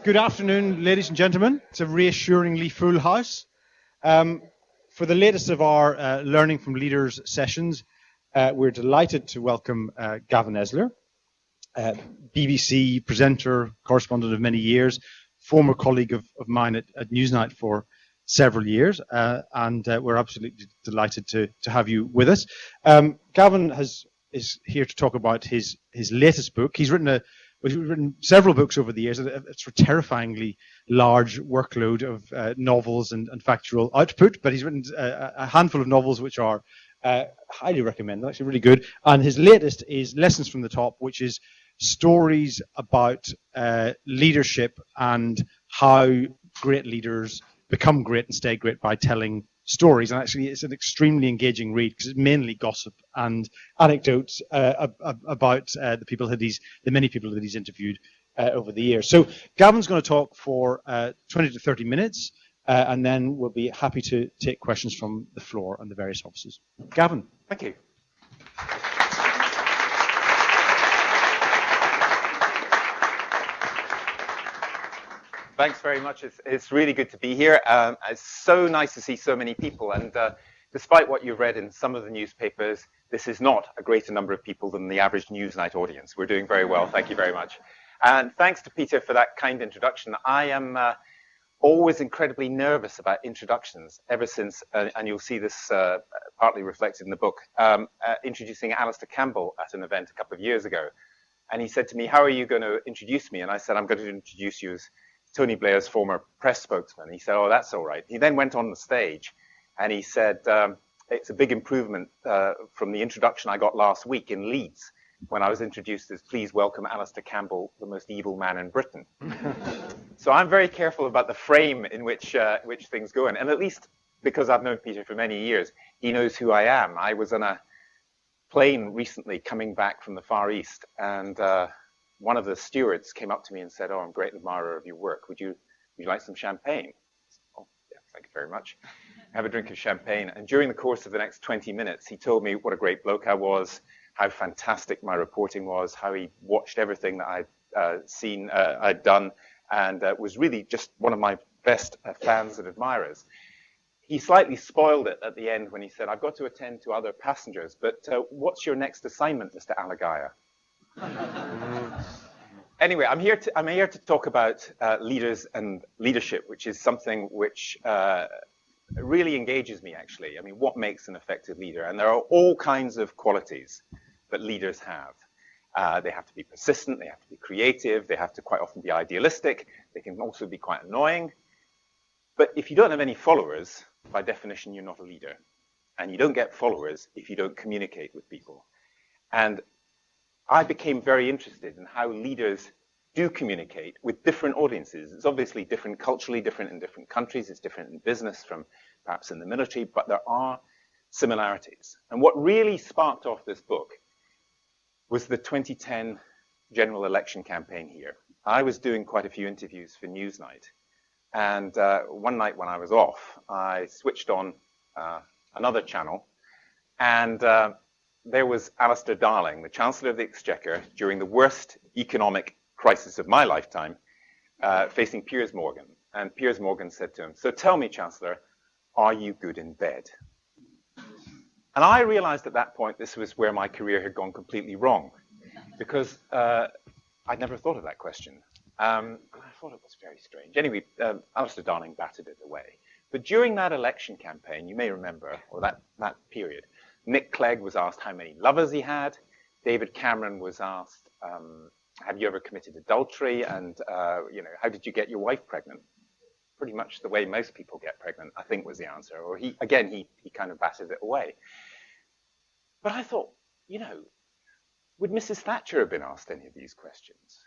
Good afternoon, ladies and gentlemen. It's a reassuringly full house. For the latest of our Learning from Leaders sessions, we're delighted to welcome Gavin Esler, BBC presenter, correspondent of many years, former colleague of mine at Newsnight for several years, and we're absolutely delighted to have you with us. Gavin is here to talk about his latest book. He's written several books over the years. It's a terrifyingly large workload of novels and factual output, but he's written a handful of novels which are highly recommended, actually really good. And his latest is Lessons from the Top, which is stories about leadership and how great leaders become great and stay great by telling stories. And actually, it's an extremely engaging read because it's mainly gossip and anecdotes about the many people that he's interviewed over the years. So Gavin's going to talk for 20 to 30 minutes, and then we'll be happy to take questions from the floor and the various offices. Gavin. Thank you. Thanks very much. It's really good to be here. It's so nice to see so many people. And despite what you've read in some of the newspapers, this is not a greater number of people than the average Newsnight audience. We're doing very well. Thank you very much. And thanks to Peter for that kind introduction. I am always incredibly nervous about introductions ever since, and you'll see this partly reflected in the book, introducing Alistair Campbell at an event a couple of years ago. And he said to me, "How are you going to introduce me?" And I said, "I'm going to introduce you as Tony Blair's former press spokesman." He said, "Oh, that's all right." He then went on the stage and he said, "It's a big improvement from the introduction I got last week in Leeds when I was introduced as, 'Please welcome Alistair Campbell, the most evil man in Britain.'" So I'm very careful about the frame in which things go in. And at least because I've known Peter for many years, he knows who I am. I was on a plane recently coming back from the Far East, and one of the stewards came up to me and said, "Oh, I'm a great admirer of your work. Would you like some champagne?" "Oh, yeah, thank you very much." Have a drink of champagne. And during the course of the next 20 minutes, he told me what a great bloke I was, how fantastic my reporting was, how he watched everything that I'd done, and was really just one of my best fans and admirers. He slightly spoiled it at the end when he said, "I've got to attend to other passengers, but what's your next assignment, Mr. Alagaya?" Anyway, I'm here to talk about leaders and leadership, which is something which really engages me, actually. I mean, what makes an effective leader? And there are all kinds of qualities that leaders have. They have to be persistent, they have to be creative, they have to quite often be idealistic, they can also be quite annoying. But if you don't have any followers, by definition, you're not a leader. And you don't get followers if you don't communicate with people. And I became very interested in how leaders do communicate with different audiences. It's obviously different culturally, different in different countries. It's different in business from perhaps in the military, but there are similarities. And what really sparked off this book was the 2010 general election campaign here. I was doing quite a few interviews for Newsnight. And one night when I was off, I switched on another channel, and there was Alistair Darling, the Chancellor of the Exchequer, during the worst economic crisis of my lifetime, facing Piers Morgan. And Piers Morgan said to him, "So tell me, Chancellor, are you good in bed?" And I realized at that point this was where my career had gone completely wrong, because I'd never thought of that question. And I thought it was very strange. Anyway, Alistair Darling batted it away. But during that election campaign, you may remember, or that period, Nick Clegg was asked how many lovers he had. David Cameron was asked, "Have you ever committed adultery?" And how did you get your wife pregnant? Pretty much the way most people get pregnant, I think, was the answer. Or he kind of batted it away. But I thought, would Mrs. Thatcher have been asked any of these questions?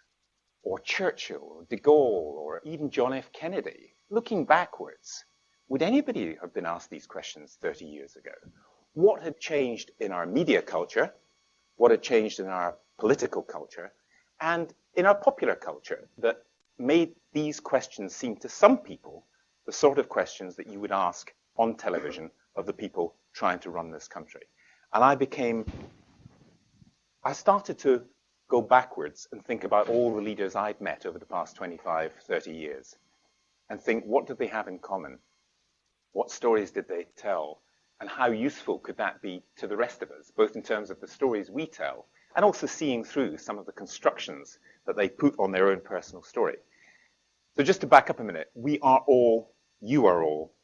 Or Churchill, or de Gaulle, or even John F. Kennedy? Looking backwards, would anybody have been asked these questions 30 years ago? What had changed in our media culture? What had changed in our political culture? And in our popular culture that made these questions seem to some people the sort of questions that you would ask on television of the people trying to run this country. And I started to go backwards and think about all the leaders I've met over the past 25, 30 years and think, what did they have in common? What stories did they tell? And how useful could that be to the rest of us, both in terms of the stories we tell and also seeing through some of the constructions that they put on their own personal story. So just to back up a minute, you are all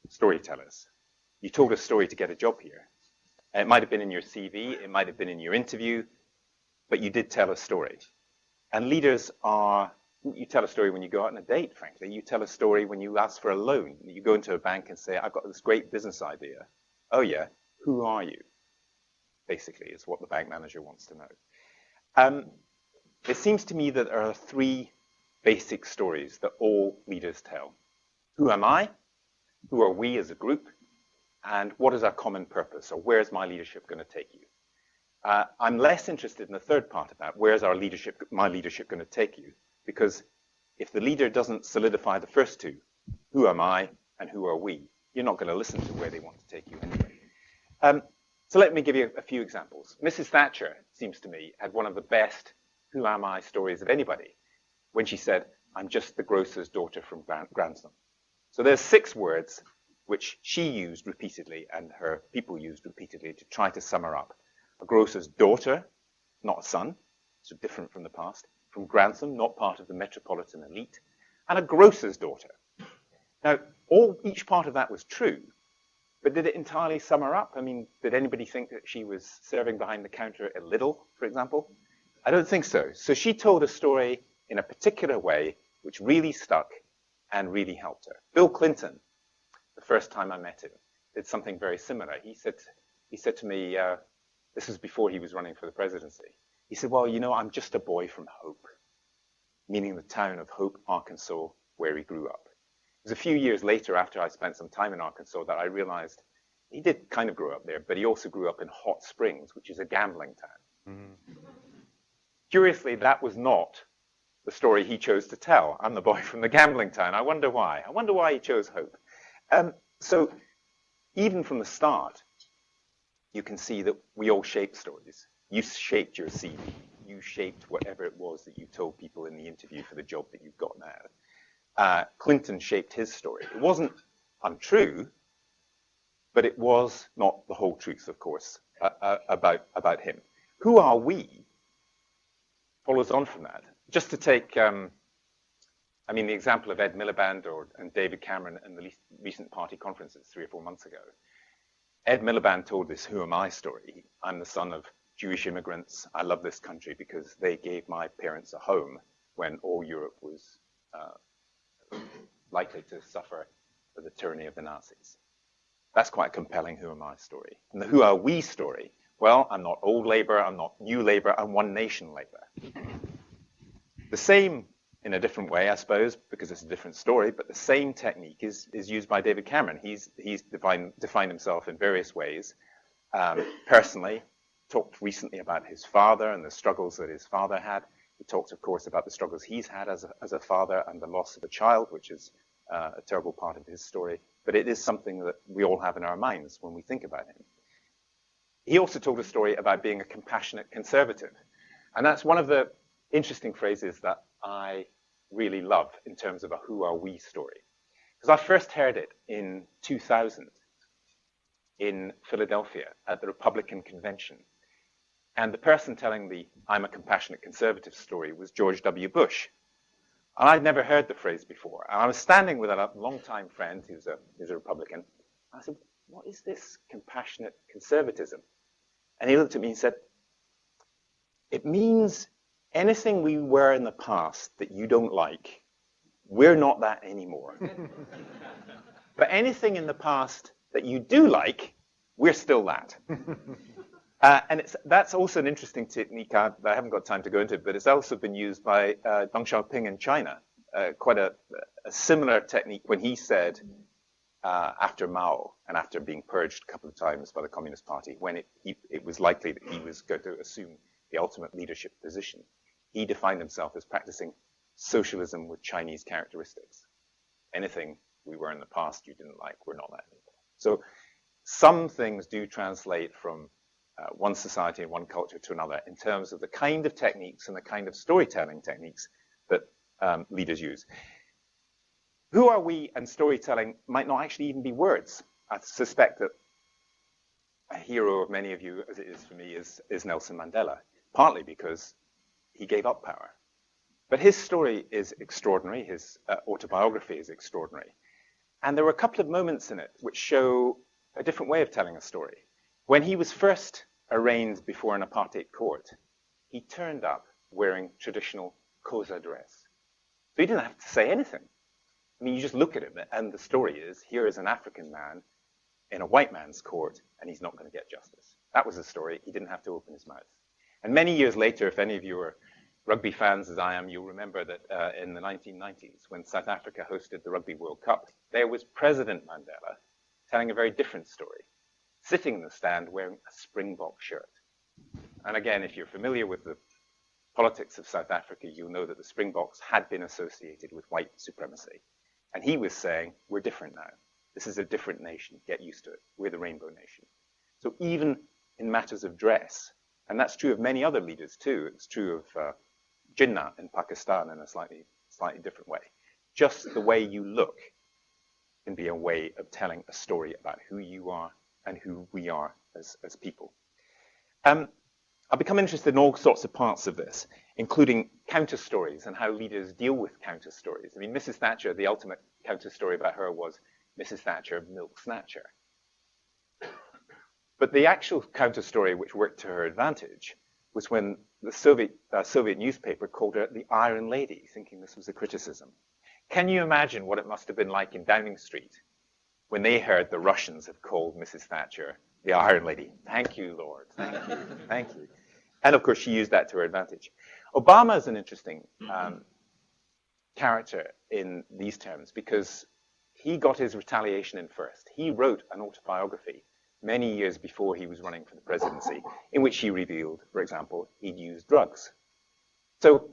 storytellers. You told a story to get a job here. It might have been in your CV, it might have been in your interview, but you did tell a story. And leaders you tell a story when you go out on a date, frankly. You tell a story when you ask for a loan. You go into a bank and say, I've got this great business idea. Oh yeah, who are you? Basically, is what the bank manager wants to know. It seems to me that there are three basic stories that all leaders tell. Who am I? Who are we as a group? And what is our common purpose? Or where is my leadership going to take you? I'm less interested in the third part of that. Where is my leadership going to take you? Because if the leader doesn't solidify the first two, who am I and who are we, you're not going to listen to where they want to take you anyway. So let me give you a few examples. Mrs. Thatcher, it seems to me, had one of the best who am I stories of anybody when she said, I'm just the grocer's daughter from Grantham. So there's 6 words which she used repeatedly and her people used repeatedly to try to sum her up. A grocer's daughter, not a son, so different from the past. From Grantham, not part of the metropolitan elite. And a grocer's daughter. Now, each part of that was true, but did it entirely sum her up? I mean, did anybody think that she was serving behind the counter at Lidl, for example? I don't think so. So she told a story in a particular way which really stuck and really helped her. Bill Clinton, the first time I met him, did something very similar. He said to me, this was before he was running for the presidency. He said, well, you know, I'm just a boy from Hope, meaning the town of Hope, Arkansas, where he grew up. It was a few years later, after I spent some time in Arkansas, that I realized he did kind of grow up there, but he also grew up in Hot Springs, which is a gambling town. Mm-hmm. Curiously, that was not the story he chose to tell. I'm the boy from the gambling town. I wonder why. I wonder why he chose Hope. So even from the start, you can see that we all shape stories. You shaped your CV. You shaped whatever it was that you told people in the interview for the job that you've got now. Clinton shaped his story. It wasn't untrue, but it was not the whole truth, of course, about him. Who are we follows on from that. Just to take, the example of Ed Miliband and David Cameron in the recent party conferences 3 or 4 months ago. Ed Miliband told this who am I story. I'm the son of Jewish immigrants. I love this country because they gave my parents a home when all Europe was likely to suffer the tyranny of the Nazis. That's quite a compelling who am I story. And the who are we story, well, I'm not old Labour, I'm not new Labour, I'm One Nation Labour. The same, in a different way, I suppose, because it's a different story, but the same technique is used by David Cameron. He's defined himself in various ways. Personally, talked recently about his father and the struggles that his father had. He talked, of course, about the struggles he's had as a father and the loss of a child, which is a terrible part of his story. But it is something that we all have in our minds when we think about him. He also told a story about being a compassionate conservative. And that's one of the interesting phrases that I really love in terms of a who are we story. Because I first heard it in 2000 in Philadelphia at the Republican convention. And the person telling the I'm a compassionate conservative story was George W. Bush. And I'd never heard the phrase before. And I was standing with a longtime friend who's a Republican. I said, what is this compassionate conservatism? And he looked at me and said, it means anything we were in the past that you don't like, we're not that anymore. But anything in the past that you do like, we're still that. And that's also an interesting technique that I haven't got time to go into, but it's also been used by Deng Xiaoping in China. Quite a similar technique when he said, after Mao and after being purged a couple of times by the Communist Party, when it was likely that he was going to assume the ultimate leadership position, he defined himself as practicing socialism with Chinese characteristics. Anything we were in the past you didn't like, we're not that anymore. So some things do translate from one society and one culture to another in terms of the kind of techniques and the kind of storytelling techniques that leaders use. Who are we and storytelling might not actually even be words. I suspect that a hero of many of you, as it is for me, is Nelson Mandela, partly because he gave up power. But his story is extraordinary. His autobiography is extraordinary. And there were a couple of moments in it which show a different way of telling a story. When he was first arraigned before an apartheid court, he turned up wearing traditional Xhosa dress. So he didn't have to say anything. I mean, you just look at him, and the story is, here is an African man in a white man's court, and he's not going to get justice. That was the story. He didn't have to open his mouth. And many years later, if any of you are rugby fans as I am, you'll remember that in the 1990s, when South Africa hosted the Rugby World Cup, there was President Mandela telling a very different story, sitting in the stand wearing a Springbok shirt. And again, if you're familiar with the politics of South Africa, you'll know that the Springboks had been associated with white supremacy. And he was saying, we're different now. This is a different nation. Get used to it. We're the Rainbow Nation. So even in matters of dress, and that's true of many other leaders too. It's true of Jinnah in Pakistan in a slightly different way. Just the way you look can be a way of telling a story about who you are and who we are as people. I've become interested in all sorts of parts of this, including counter stories and how leaders deal with counter stories. I mean, Mrs. Thatcher, the ultimate counter story about her was Mrs. Thatcher, milk snatcher. But the actual counter story which worked to her advantage was when the Soviet newspaper called her the Iron Lady, thinking this was a criticism. Can you imagine what it must have been like in Downing Street when they heard the Russians have called Mrs. Thatcher the Iron Lady? Thank you, Lord. Thank you. Thank you. And of course, she used that to her advantage. Obama is an interesting character in these terms because he got his retaliation in first. He wrote an autobiography many years before he was running for the presidency, in which he revealed, for example, he'd used drugs. So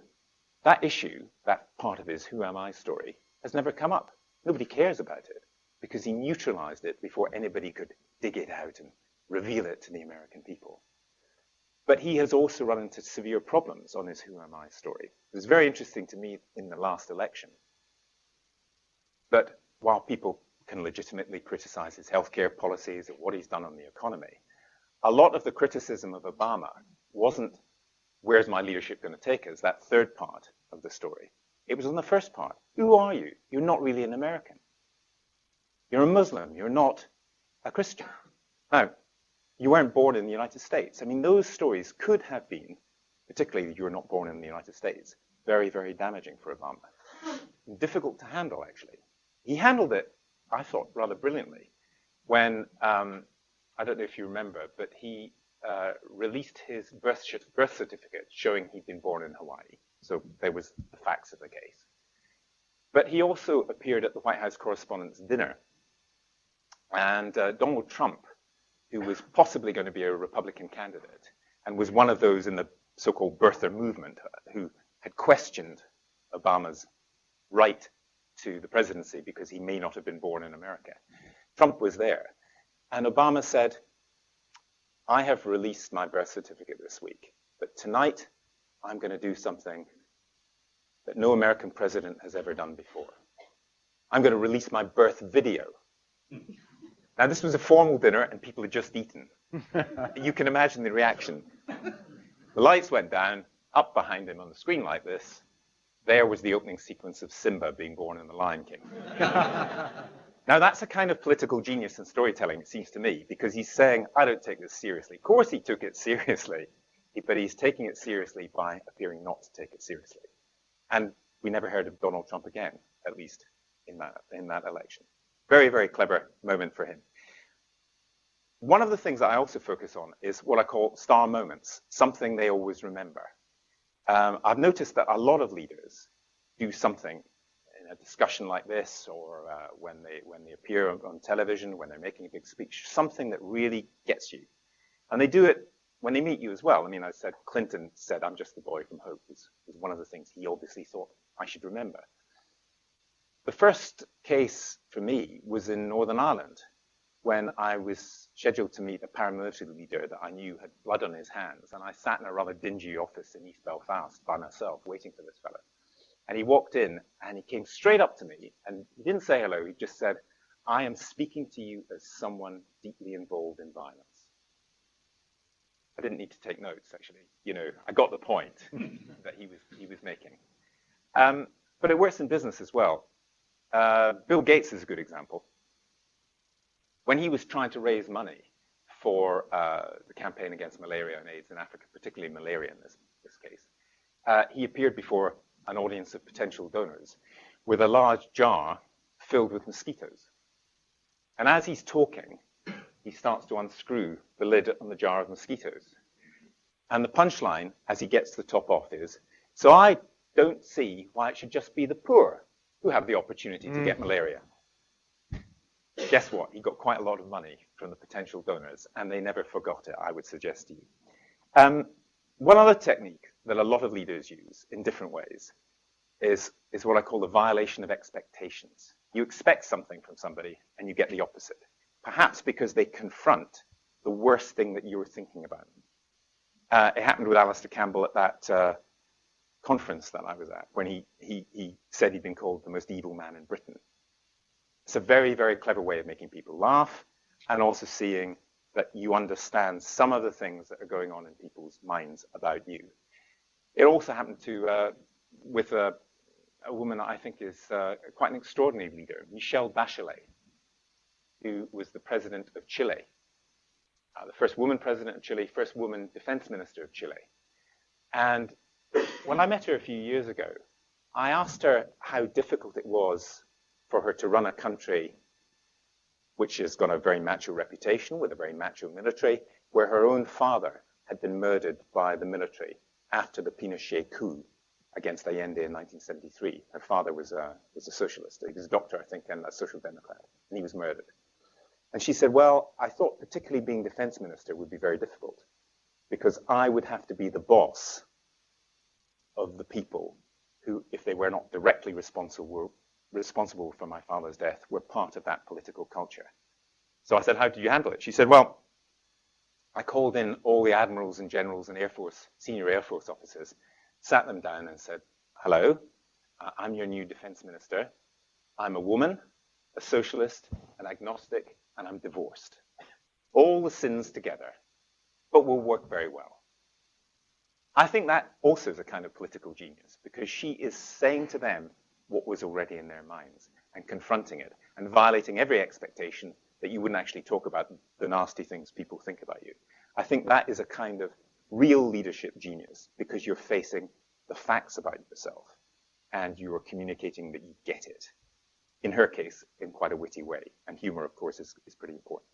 that issue, that part of his Who Am I story, has never come up. Nobody cares about it because he neutralized it before anybody could dig it out and reveal it to the American people. But he has also run into severe problems on his Who Am I story. It was very interesting to me in the last election that while people can legitimately criticize his healthcare policies and what he's done on the economy, a lot of the criticism of Obama wasn't, where's my leadership going to take us, that third part of the story. It was on the first part. Who are you? You're not really an American. You're a Muslim. You're not a Christian. Now, you weren't born in the United States. I mean, those stories could have been, particularly you were not born in the United States, very, very damaging for Obama. Difficult to handle, actually. He handled it, I thought, rather brilliantly when, I don't know if you remember, but he released his birth certificate showing he'd been born in Hawaii. So there was the facts of the case. But he also appeared at the White House Correspondents' Dinner. And Donald Trump, who was possibly going to be a Republican candidate and was one of those in the so-called birther movement who had questioned Obama's right to the presidency because he may not have been born in America. Trump was there. And Obama said, I have released my birth certificate this week, but tonight I'm going to do something that no American president has ever done before. I'm going to release my birth video. Now, this was a formal dinner, and people had just eaten. You can imagine the reaction. The lights went down, up behind him on the screen like this. There was the opening sequence of Simba being born in The Lion King. Now, that's a kind of political genius in storytelling, it seems to me, because he's saying, I don't take this seriously. Of course he took it seriously, but he's taking it seriously by appearing not to take it seriously. And we never heard of Donald Trump again, at least in that election. Very, very clever moment for him. One of the things that I also focus on is what I call star moments, something they always remember. I've noticed that a lot of leaders do something in a discussion like this, or when they appear on television, when they're making a big speech, something that really gets you. And they do it when they meet you as well. I mean, I said Clinton said, I'm just the boy from Hope, was one of the things he obviously thought I should remember. The first case for me was in Northern Ireland, when I was scheduled to meet a paramilitary leader that I knew had blood on his hands. And I sat in a rather dingy office in East Belfast by myself, waiting for this fellow. And he walked in and he came straight up to me and he didn't say hello. He just said, "I am speaking to you as someone deeply involved in violence." I didn't need to take notes, actually. You know, I got the point that he was making. But it works in business as well. Bill Gates is a good example. When he was trying to raise money for the campaign against malaria and AIDS in Africa, particularly malaria in this case, he appeared before an audience of potential donors with a large jar filled with mosquitoes. And as he's talking, he starts to unscrew the lid on the jar of mosquitoes. And the punchline, as he gets the top off, is, "So I don't see why it should just be the poor who have the opportunity to get malaria." Guess what? He got quite a lot of money from the potential donors, and they never forgot it, I would suggest to you. One other technique that a lot of leaders use in different ways is what I call the violation of expectations. You expect something from somebody, and you get the opposite, perhaps because they confront the worst thing that you were thinking about. It happened with Alistair Campbell at that conference that I was at, when he said he'd been called the most evil man in Britain. It's a very, very clever way of making people laugh and also seeing that you understand some of the things that are going on in people's minds about you. It also happened with a woman that I think is quite an extraordinary leader, Michelle Bachelet, who was the president of Chile, the first woman president of Chile, first woman defense minister of Chile. And when I met her a few years ago, I asked her how difficult it was for her to run a country which has got a very macho reputation, with a very macho military, where her own father had been murdered by the military after the Pinochet coup against Allende in 1973. Her father was a socialist. He was a doctor, I think, and a social democrat, and he was murdered. And she said, "Well, I thought particularly being defense minister would be very difficult, because I would have to be the boss of the people who, if they were not directly responsible for my father's death, were part of that political culture." So I said, "How did you handle it?" She said, "Well, I called in all the admirals and generals and senior Air Force officers, sat them down and said, 'Hello, I'm your new defense minister. I'm a woman, a socialist, an agnostic, and I'm divorced. All the sins together, but will work very well.'" I think that also is a kind of political genius, because she is saying to them what was already in their minds and confronting it and violating every expectation that you wouldn't actually talk about the nasty things people think about you. I think that is a kind of real leadership genius, because you're facing the facts about yourself and you're communicating that you get it. In her case, in quite a witty way. And humor, of course, is pretty important.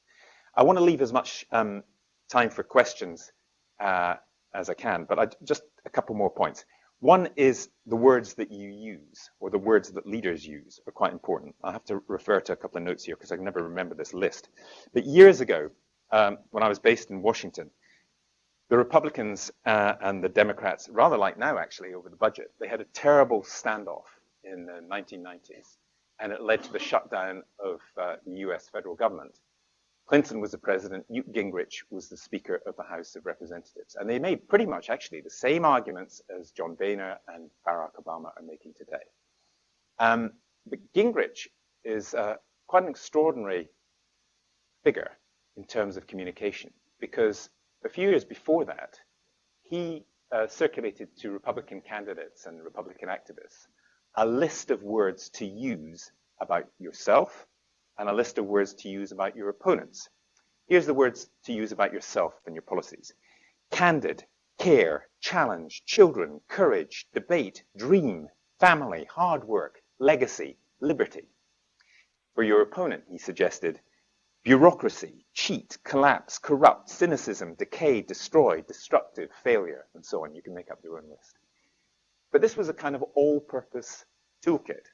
I want to leave as much time for questions as I can, but just a couple more points. One is the words that you use, or the words that leaders use, are quite important. I have to refer to a couple of notes here because I can never remember this list. But years ago, when I was based in Washington, the Republicans and the Democrats, rather like now actually, over the budget, they had a terrible standoff in the 1990s, and it led to the shutdown of the US federal government. Clinton was the president, Newt Gingrich was the Speaker of the House of Representatives. And they made pretty much actually the same arguments as John Boehner and Barack Obama are making today. But Gingrich is quite an extraordinary figure in terms of communication, because a few years before that, he circulated to Republican candidates and Republican activists a list of words to use about yourself and a list of words to use about your opponents. Here's the words to use about yourself and your policies: candid, care, challenge, children, courage, debate, dream, family, hard work, legacy, liberty. For your opponent, he suggested bureaucracy, cheat, collapse, corrupt, cynicism, decay, destroy, destructive, failure, and so on. You can make up your own list. But this was a kind of all-purpose toolkit.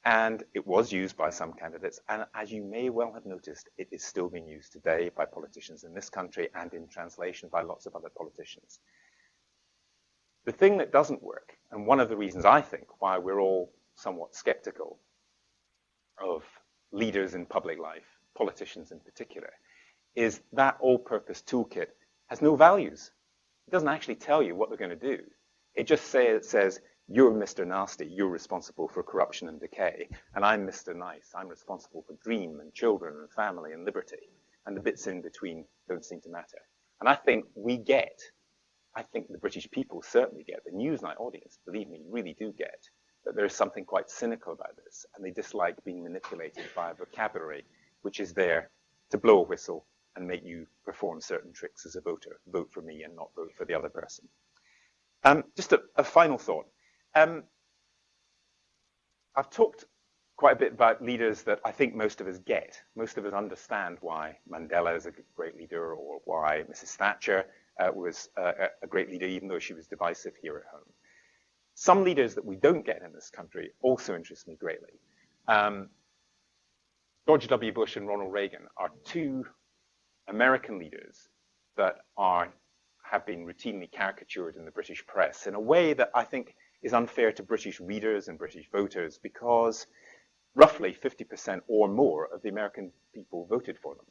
And it was used by some candidates. And as you may well have noticed, it is still being used today by politicians in this country and in translation by lots of other politicians. The thing that doesn't work, and one of the reasons I think why we're all somewhat skeptical of leaders in public life, politicians in particular, is that all-purpose toolkit has no values. It doesn't actually tell you what they're going to do. It just says, you're Mr. Nasty, you're responsible for corruption and decay, and I'm Mr. Nice, I'm responsible for dream and children and family and liberty, and the bits in between don't seem to matter. And I think I think the British people certainly get, the Newsnight audience, believe me, really do get, that there is something quite cynical about this, and they dislike being manipulated by a vocabulary which is there to blow a whistle and make you perform certain tricks as a voter. Vote for me and not vote for the other person. Just a final thought. I've talked quite a bit about leaders that I think most of us get. Most of us understand why Mandela is a great leader, or why Mrs. Thatcher was a great leader, even though she was divisive here at home. Some leaders that we don't get in this country also interest me greatly. George W. Bush and Ronald Reagan are two American leaders that have been routinely caricatured in the British press in a way that I think is unfair to British readers and British voters, because roughly 50% or more of the American people voted for them.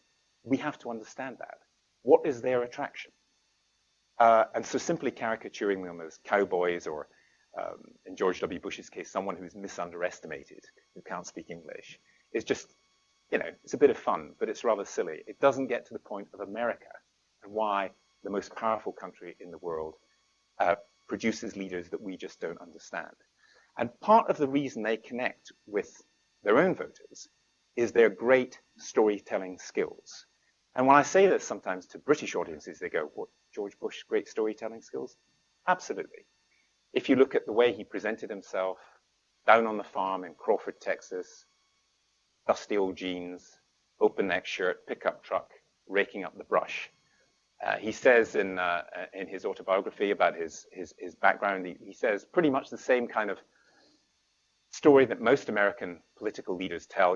We have to understand that. What is their attraction? And so simply caricaturing them as cowboys, or in George W. Bush's case, someone who's misunderestimated, who can't speak English, is just, it's a bit of fun, but it's rather silly. It doesn't get to the point of America and why the most powerful country in the world produces leaders that we just don't understand. And part of the reason they connect with their own voters is their great storytelling skills. And when I say this sometimes to British audiences, they go, what, George Bush, great storytelling skills? Absolutely. If you look at the way he presented himself down on the farm in Crawford, Texas, dusty old jeans, open neck shirt, pickup truck, raking up the brush. He says in his autobiography about his background, he says pretty much the same kind of story that most American political leaders tell.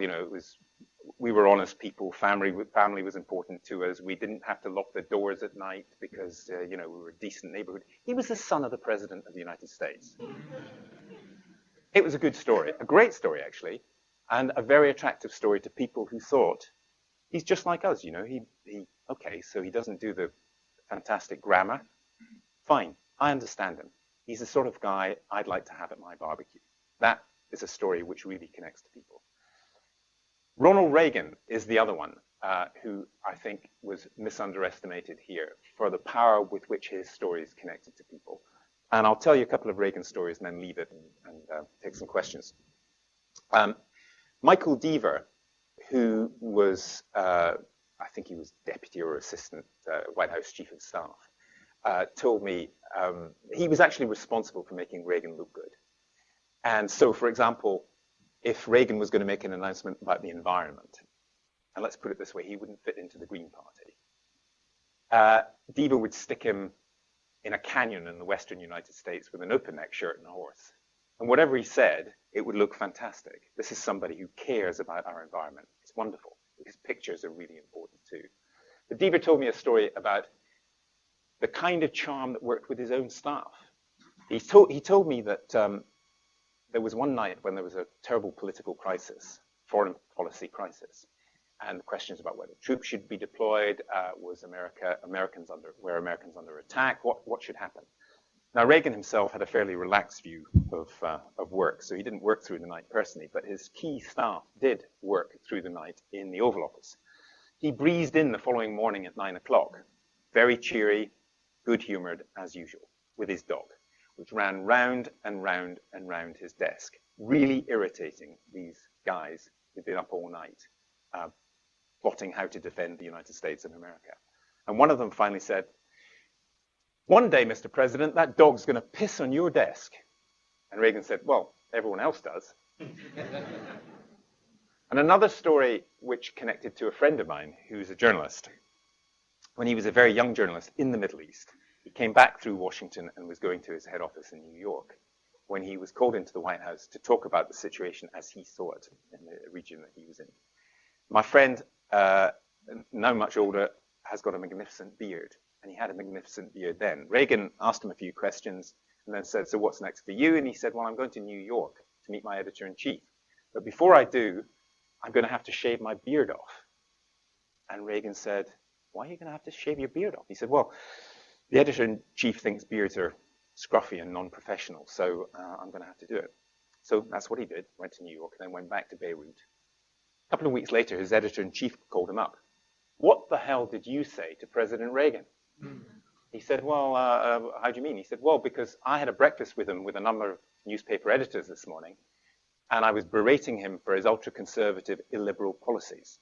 We were honest people. Family was important to us. We didn't have to lock the doors at night because we were a decent neighborhood. He was the son of the President of the United States. It was a good story, a great story actually, and a very attractive story to people who thought he's just like us. Okay, so he doesn't do the fantastic grammar. Fine, I understand him. He's the sort of guy I'd like to have at my barbecue. That is a story which really connects to people. Ronald Reagan is the other one who I think was misunderestimated here for the power with which his stories connected to people. And I'll tell you a couple of Reagan stories and then leave it and take some questions. Michael Deaver, who was, I think he was deputy or assistant White House chief of staff, told me he was actually responsible for making Reagan look good. And so, for example, if Reagan was going to make an announcement about the environment, and let's put it this way, he wouldn't fit into the Green Party. Deaver would stick him in a canyon in the western United States with an open neck shirt and a horse. And whatever he said, it would look fantastic. This is somebody who cares about our environment. It's wonderful, because pictures are really important too. But Deaver told me a story about the kind of charm that worked with his own staff. He told me that there was one night when there was a terrible political crisis, foreign policy crisis, and questions about whether troops should be deployed, were Americans under attack, what should happen? Now, Reagan himself had a fairly relaxed view of work, so he didn't work through the night personally, but his key staff did work through the night in the Oval Office. He breezed in the following morning at 9 o'clock, very cheery, good-humored as usual, with his dog, which ran round and round and round his desk, really irritating these guys who'd been up all night, plotting how to defend the United States of America. And one of them finally said, "One day, Mr. President, that dog's going to piss on your desk." And Reagan said, "Well, everyone else does." And another story which connected to a friend of mine who's a journalist. When he was a very young journalist in the Middle East, he came back through Washington and was going to his head office in New York when he was called into the White House to talk about the situation as he saw it in the region that he was in. My friend, now much older, has got a magnificent beard. And he had a magnificent beard then. Reagan asked him a few questions and then said, "So what's next for you?" And he said, "Well, I'm going to New York to meet my editor-in-chief. But before I do, I'm going to have to shave my beard off." And Reagan said, why are you going to have to shave your beard off? He said, well, the editor-in-chief thinks beards are scruffy and non-professional, so I'm going to have to do it. So that's what he did, went to New York, and then went back to Beirut. A couple of weeks later, his editor-in-chief called him up. What the hell did you say to President Reagan? He said, well, how do you mean? He said, well, because I had a breakfast with him with a number of newspaper editors this morning, and I was berating him for his ultra-conservative, illiberal policies.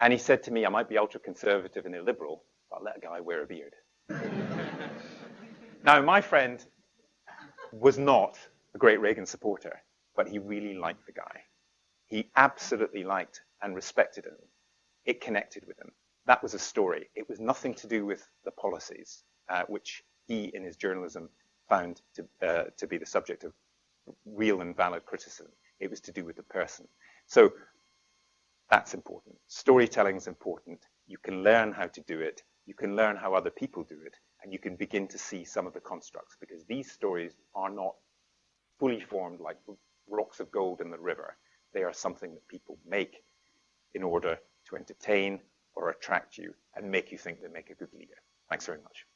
And he said to me, I might be ultra-conservative and illiberal, but I'll let a guy wear a beard. Now, my friend was not a great Reagan supporter, but he really liked the guy. He absolutely liked and respected him. It connected with him. That was a story. It was nothing to do with the policies, which he, in his journalism, found to be the subject of real and valid criticism. It was to do with the person. So that's important. Storytelling is important. You can learn how to do it. You can learn how other people do it. And you can begin to see some of the constructs, because these stories are not fully formed like rocks of gold in the river. They are something that people make in order to entertain or attract you and make you think they make a good leader. Thanks very much.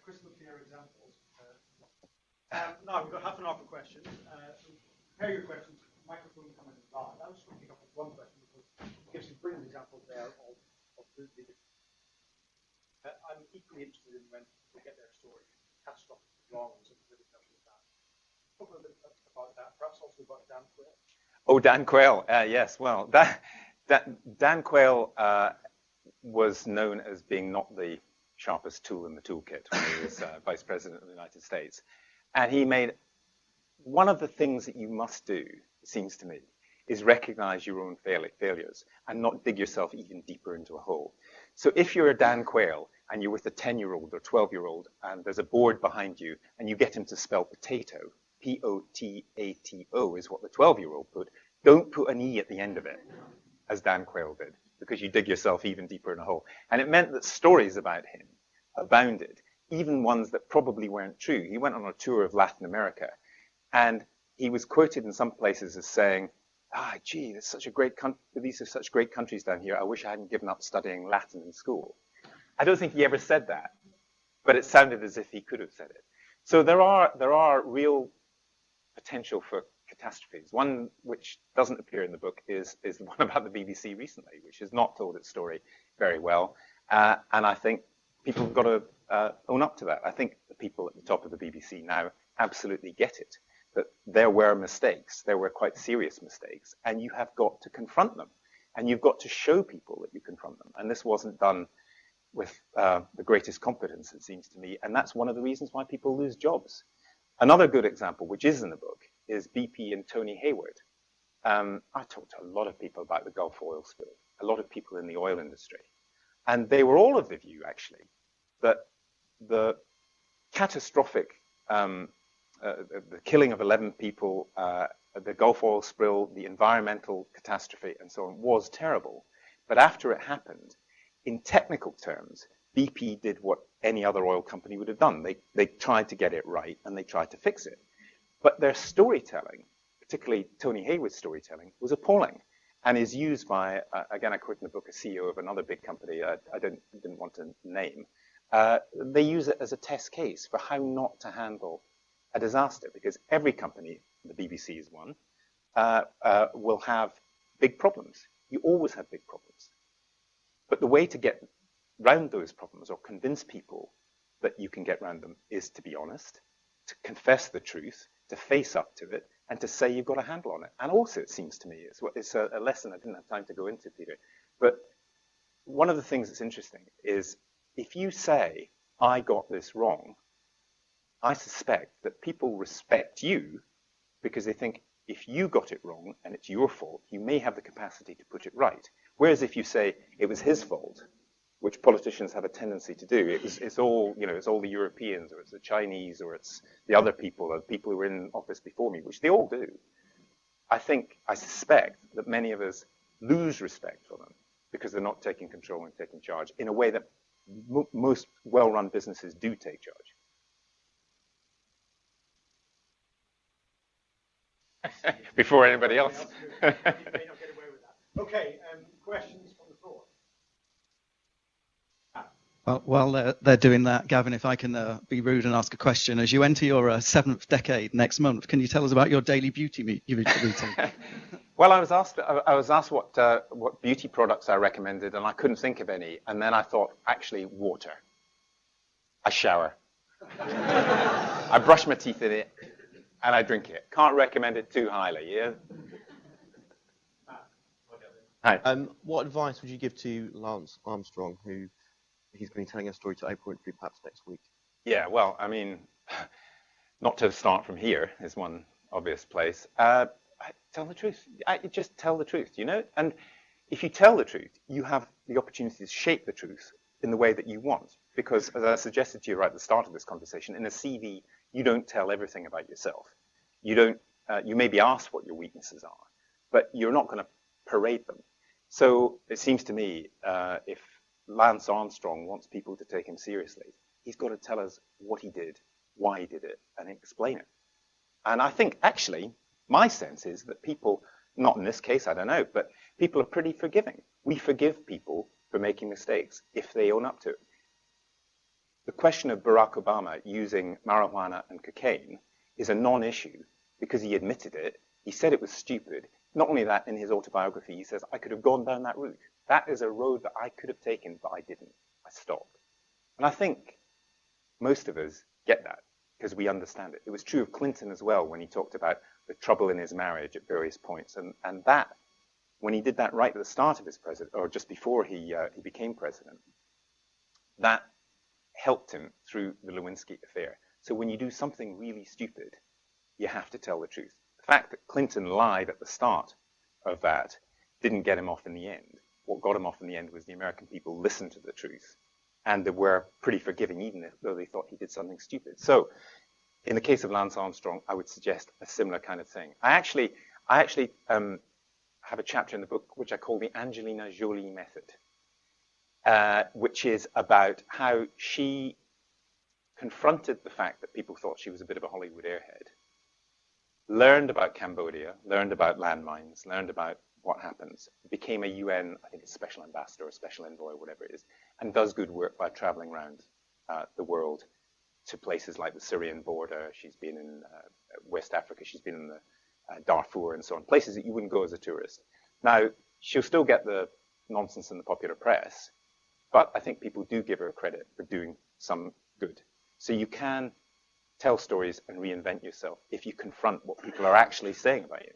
Crystal clear examples. Now we've got half an hour for questions. Prepare your questions. Microphone coming live. I was just going to pick up with one question because it gives some brilliant examples there of the I'm equally interested in when they get their story, catastrophic, wrong, and something really touches that. Talk a little bit about that, perhaps also about Dan Quayle. Oh, Dan Quayle, yes. Well, Dan Quayle was known as being not the sharpest tool in the toolkit when he was Vice President of the United States. And he made one of the things that you must do, it seems to me, is recognize your own failures and not dig yourself even deeper into a hole. So if you're a Dan Quayle and you're with a 10-year-old or 12-year-old and there's a board behind you and you get him to spell potato, P-O-T-A-T-O is what the 12-year-old put, don't put an E at the end of it, as Dan Quayle did, because you dig yourself even deeper in a hole. And it meant that stories about him abounded, even ones that probably weren't true. He went on a tour of Latin America, and he was quoted in some places as saying, gee, these are such great countries down here. I wish I hadn't given up studying Latin in school. I don't think he ever said that, but it sounded as if he could have said it. So there are real potential for catastrophes. One which doesn't appear in the book is the one about the BBC recently, which has not told its story very well. And I think people have got to own up to that. I think the people at the top of the BBC now absolutely get it, that there were mistakes. There were quite serious mistakes, and you have got to confront them. And you've got to show people that you confront them. And this wasn't done with the greatest competence, it seems to me. And that's one of the reasons why people lose jobs. Another good example, which is in the book, is BP and Tony Hayward. I talked to a lot of people about the Gulf oil spill, a lot of people in the oil industry. And they were all of the view, actually, that the catastrophic, the killing of 11 people, the Gulf oil spill, the environmental catastrophe, and so on, was terrible. But after it happened, in technical terms, BP did what any other oil company would have done. They tried to get it right, and they tried to fix it. But their storytelling, particularly Tony Hayward's storytelling, was appalling, and is used by, again, I quote in the book, a CEO of another big company I didn't want to name. They use it as a test case for how not to handle a disaster, because every company, the BBC is one, will have big problems. You always have big problems. But the way to get round those problems or convince people that you can get round them is to be honest, to confess the truth, to face up to it, and to say you've got a handle on it. And also, it seems to me, it's a lesson I didn't have time to go into, Peter, but one of the things that's interesting is if you say, I got this wrong, I suspect that people respect you because they think if you got it wrong and it's your fault, you may have the capacity to put it right. Whereas if you say it was his fault, which politicians have a tendency to do, it's all the Europeans, or it's the Chinese, or it's the other people, or the people who were in office before me, which they all do. I suspect that many of us lose respect for them because they're not taking control and taking charge in a way that most well-run businesses do take charge. before anybody else. Okay, questions from the floor? Well, while they're doing that, Gavin, if I can be rude and ask a question. As you enter your seventh decade next month, can you tell us about your daily beauty routine? Well, I was asked what beauty products I recommended, and I couldn't think of any. And then I thought, actually, water. I shower. I brush my teeth in it, and I drink it. Can't recommend it too highly, yeah? Hi. What advice would you give to Lance Armstrong, who he's going to be telling a story to Oprah Winfrey perhaps next week? Yeah, well, I mean, not to start from here is one obvious place. Tell the truth. Just tell the truth, you know? And if you tell the truth, you have the opportunity to shape the truth in the way that you want. Because as I suggested to you right at the start of this conversation, in a CV, you don't tell everything about yourself. You don't. You may be asked what your weaknesses are, but you're not going to parade them. So it seems to me, if Lance Armstrong wants people to take him seriously, he's got to tell us what he did, why he did it, and explain it. And I think, actually, my sense is that people, not in this case, I don't know, but people are pretty forgiving. We forgive people for making mistakes if they own up to it. The question of Barack Obama using marijuana and cocaine is a non-issue because he admitted it. He said it was stupid. Not only that, in his autobiography, he says, I could have gone down that route. That is a road that I could have taken, but I didn't. I stopped. And I think most of us get that because we understand it. It was true of Clinton as well when he talked about the trouble in his marriage at various points. And that, when he did that right at the start of his presidency, or just before he became president, that helped him through the Lewinsky affair. So when you do something really stupid, you have to tell the truth. The fact that Clinton lied at the start of that didn't get him off in the end. What got him off in the end was the American people listened to the truth, and they were pretty forgiving, even though they thought he did something stupid. So in the case of Lance Armstrong, I would suggest a similar kind of thing. I actually have a chapter in the book which I call the Angelina Jolie method, which is about how she confronted the fact that people thought she was a bit of a Hollywood airhead, learned about Cambodia, learned about landmines, learned about what happens, became a UN, I think it's special ambassador or special envoy or whatever it is, and does good work by traveling around the world to places like the Syrian border. She's been in West Africa, she's been in the Darfur and so on, places that you wouldn't go as a tourist. Now, she'll still get the nonsense in the popular press, but I think people do give her credit for doing some good. So you can tell stories and reinvent yourself if you confront what people are actually saying about you.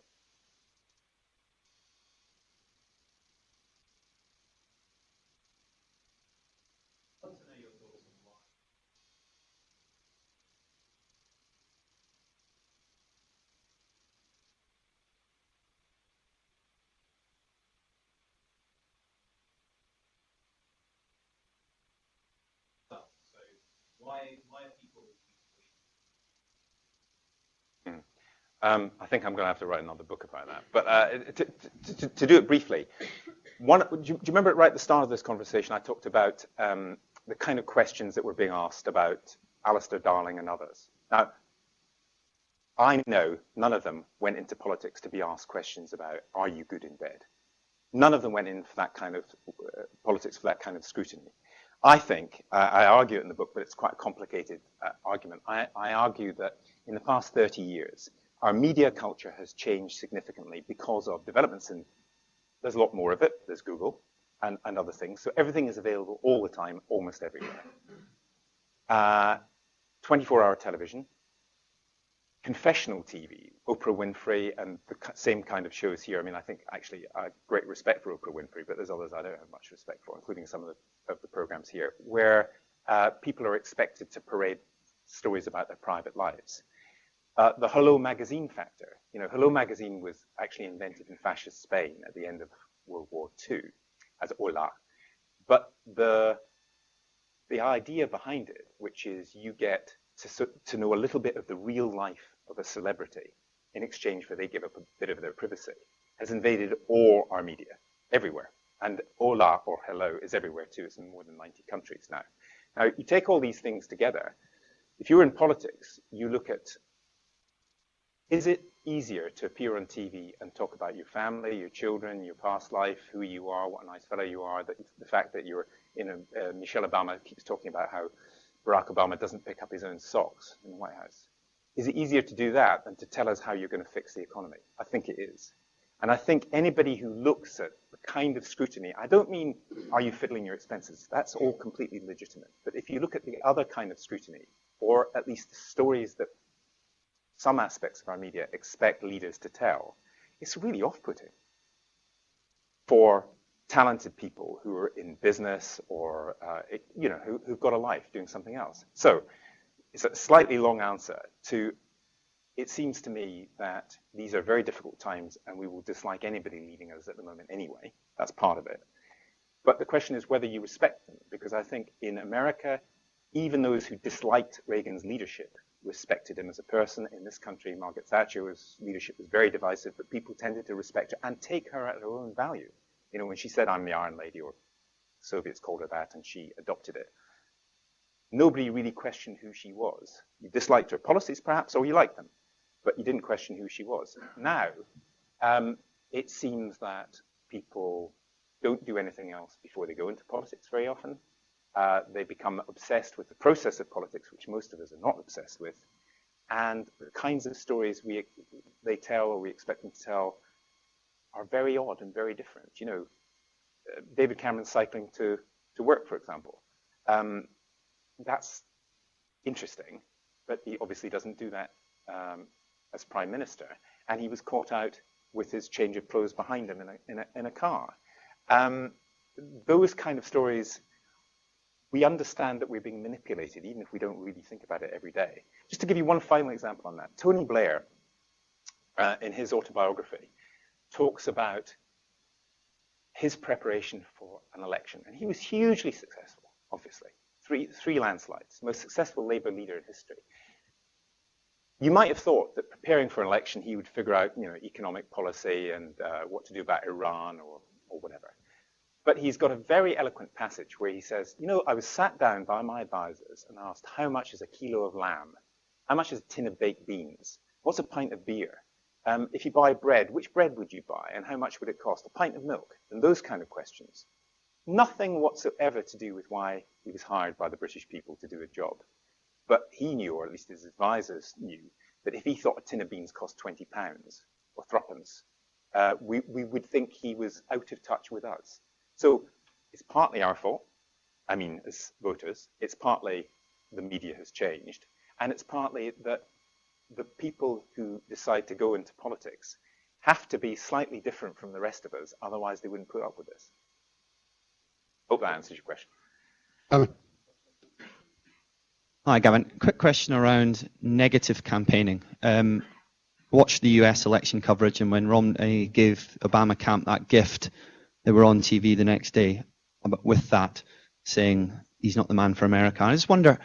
I think I'm going to have to write another book about that. But to do it briefly, do you remember right at the start of this conversation, I talked about the kind of questions that were being asked about Alistair Darling and others. Now, I know none of them went into politics to be asked questions about, are you good in bed? None of them went in for that kind of politics, for that kind of scrutiny. I think, I argue it in the book, but it's quite a complicated argument. I argue that in the past 30 years, our media culture has changed significantly because of developments in, there's a lot more of it, there's Google and other things. So everything is available all the time, almost everywhere. 24-hour television, confessional TV, Oprah Winfrey and the same kind of shows here. I mean, I think actually I have great respect for Oprah Winfrey, but there's others I don't have much respect for, including some of the programs here, where people are expected to parade stories about their private lives. The Hello magazine factor. You know, Hello magazine was actually invented in fascist Spain at the end of World War II as Hola. But the idea behind it, which is you get to know a little bit of the real life of a celebrity in exchange for they give up a bit of their privacy, has invaded all our media, everywhere. And Hola or Hello is everywhere too. It's in more than 90 countries now. Now, you take all these things together. If you're in politics, you look at, is it easier to appear on TV and talk about your family, your children, your past life, who you are, what a nice fellow you are, the fact that you're Michelle Obama keeps talking about how Barack Obama doesn't pick up his own socks in the White House. Is it easier to do that than to tell us how you're going to fix the economy? I think it is. And I think anybody who looks at the kind of scrutiny, I don't mean, are you fiddling your expenses? That's all completely legitimate. But if you look at the other kind of scrutiny, or at least the stories that some aspects of our media expect leaders to tell, it's really off-putting for talented people who are in business or, who've got a life doing something else. So it's a slightly long answer to, it seems to me that these are very difficult times and we will dislike anybody leading us at the moment anyway. That's part of it. But the question is whether you respect them, because I think in America, even those who disliked Reagan's leadership respected him as a person. In this country, Margaret Thatcher's leadership was very divisive, but people tended to respect her and take her at her own value. You know, when she said, I'm the Iron Lady, or the Soviets called her that, and she adopted it, nobody really questioned who she was. You disliked her policies, perhaps, or you liked them, but you didn't question who she was. Now, it seems that people don't do anything else before they go into politics very often. They become obsessed with the process of politics, which most of us are not obsessed with. And the kinds of stories they tell or we expect them to tell are very odd and very different. You know, David Cameron cycling to work, for example. That's interesting, but he obviously doesn't do that as Prime Minister. And he was caught out with his change of clothes behind him in a car. Those kind of stories, we understand that we're being manipulated, even if we don't really think about it every day. Just to give you one final example on that, Tony Blair, in his autobiography, talks about his preparation for an election. And he was hugely successful, obviously. Three landslides, most successful Labour leader in history. You might have thought that preparing for an election, he would figure out, economic policy and what to do about Iran or whatever. But he's got a very eloquent passage where he says, I was sat down by my advisors and asked, how much is a kilo of lamb? How much is a tin of baked beans? What's a pint of beer? If you buy bread, which bread would you buy? And how much would it cost? A pint of milk? And those kind of questions. Nothing whatsoever to do with why he was hired by the British people to do a job. But he knew, or at least his advisors knew, that if he thought a tin of beans cost £20 or threepence, we would think he was out of touch with us. So it's partly our fault, as voters. It's partly the media has changed. And it's partly that the people who decide to go into politics have to be slightly different from the rest of us, otherwise they wouldn't put up with this. Hope that answers your question. Hi, Gavin. Quick question around negative campaigning. Watched the US election coverage, and when Romney gave Obama camp that gift, they were on TV the next day with that, saying he's not the man for America. I just wonder,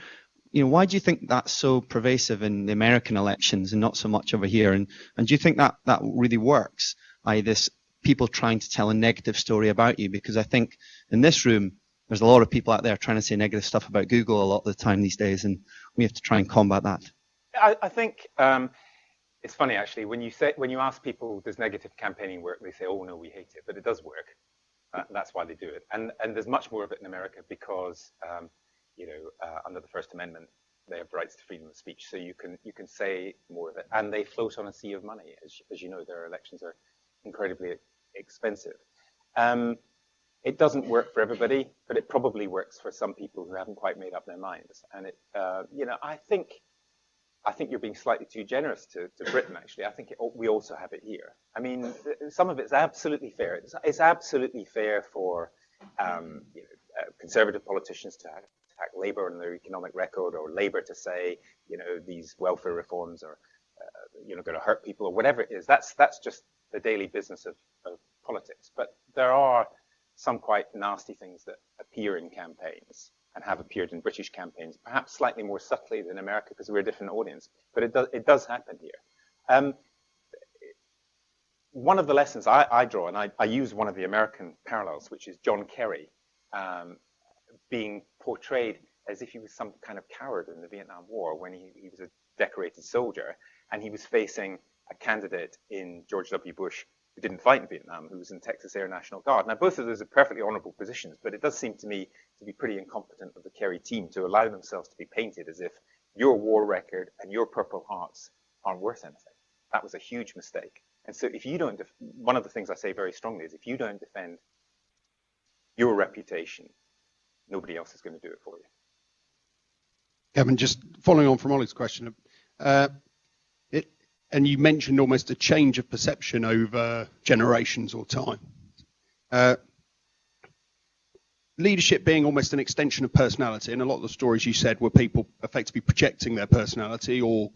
why do you think that's so pervasive in the American elections and not so much over here? And do you think that really works? This people trying to tell a negative story about you? Because I think in this room, there's a lot of people out there trying to say negative stuff about Google a lot of the time these days, and we have to try and combat that. I think it's funny, actually, when you ask people, does negative campaigning work? They say, oh, no, we hate it, but it does work. That's why they do it. And there's much more of it in America because, under the First Amendment, they have rights to freedom of speech, so you can say more of it. And they float on a sea of money. As you know, their elections are incredibly expensive. It doesn't work for everybody, but it probably works for some people who haven't quite made up their minds. And I think you're being slightly too generous to Britain. Actually, I think we also have it here. Some of it's absolutely fair. It's absolutely fair for conservative politicians to attack Labour on their economic record, or Labour to say these welfare reforms are going to hurt people, or whatever it is. That's just the daily business of politics. But there are some quite nasty things that appear in campaigns and have appeared in British campaigns, perhaps slightly more subtly than America because we're a different audience. But it does happen here. One of the lessons I draw, and I use one of the American parallels, which is John Kerry being portrayed as if he was some kind of coward in the Vietnam War when he was a decorated soldier and he was facing a candidate in George W. Bush who didn't fight in Vietnam, who was in Texas Air National Guard. Now, both of those are perfectly honorable positions, but it does seem to me to be pretty incompetent of the Kerry team to allow themselves to be painted as if your war record and your Purple Hearts aren't worth anything. That was a huge mistake. And so if you don't, one of the things I say very strongly is if you don't defend your reputation, nobody else is going to do it for you. Gavin, just following on from Ollie's question, and you mentioned almost a change of perception over generations or time. Leadership being almost an extension of personality, and a lot of the stories you said were people effectively projecting their personality or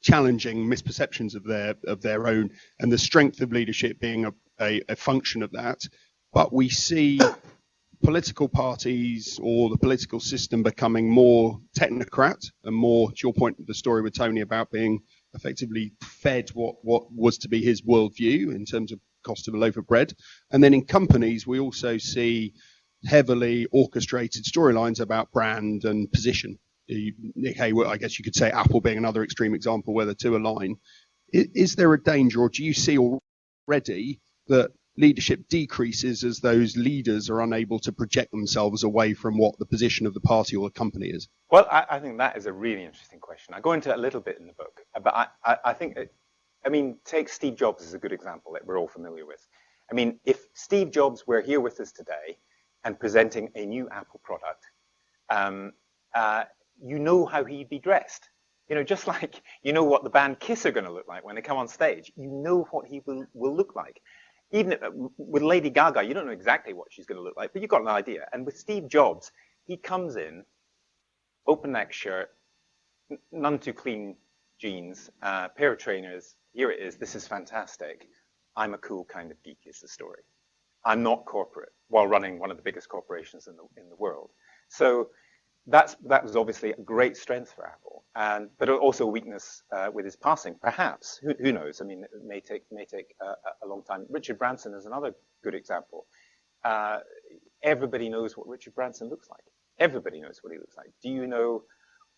challenging misperceptions of their own, and the strength of leadership being a function of that. But we see political parties or the political system becoming more technocrat and more, to your point, the story with Tony about being effectively fed what was to be his worldview in terms of cost of a loaf of bread. And then in companies, we also see heavily orchestrated storylines about brand and position. Nick Hayward, I guess you could say Apple being another extreme example where the two align. Is there a danger, or do you see already that leadership decreases as those leaders are unable to project themselves away from what the position of the party or the company is? Well, I think that is a really interesting question. I go into it a little bit in the book, but I think, take Steve Jobs as a good example that we're all familiar with. I mean, if Steve Jobs were here with us today and presenting a new Apple product, you know how he'd be dressed. You know, just like you know what the band Kiss are going to look like when they come on stage. You know what he will look like. Even with Lady Gaga, you don't know exactly what she's going to look like, but you've got an idea. And with Steve Jobs, he comes in, open neck shirt, none too clean jeans, pair of trainers. Here it is. This is fantastic. I'm a cool kind of geek is the story. I'm not corporate while running one of the biggest corporations in the world. So that was obviously a great strength for Apple, but also a weakness with his passing, perhaps. Who knows? I mean, it may take a long time. Richard Branson is another good example. Everybody knows what Richard Branson looks like. Everybody knows what he looks like. Do you know